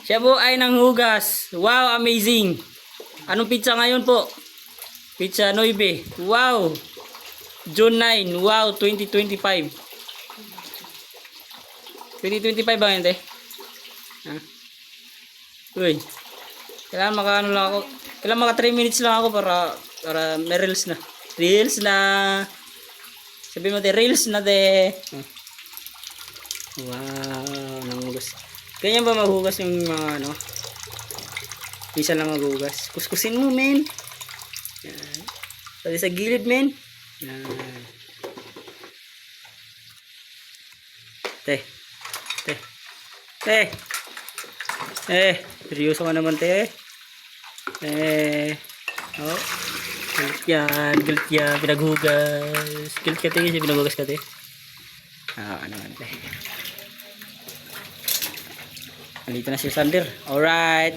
Siya po ay nanghugas. Wow, amazing. Anong pizza ngayon po? Pizza 9. Wow. June 9. Wow, 2025. 2025 ba yun, te? Ha? Uy. Kailangan maka-ano lang ako. Kailangan maka 3 minutes lang ako para may reels na. Reels na. Sabi mo, te, reels na, te. Wow, nanghugas. Ganyan ba maghugas yung mga ano? Isa lang maghugas. Kuskusin mo, men. Yan. Pati sa gilid, men. Yan. Te. Te. Te. Seryoso ka naman, te. Oh. Galit yan. Galit yan. Pinaghugas. Galit ka, te. Pinaghugas ka, te. Ano naman, te. Nandito na si Sander. Alright.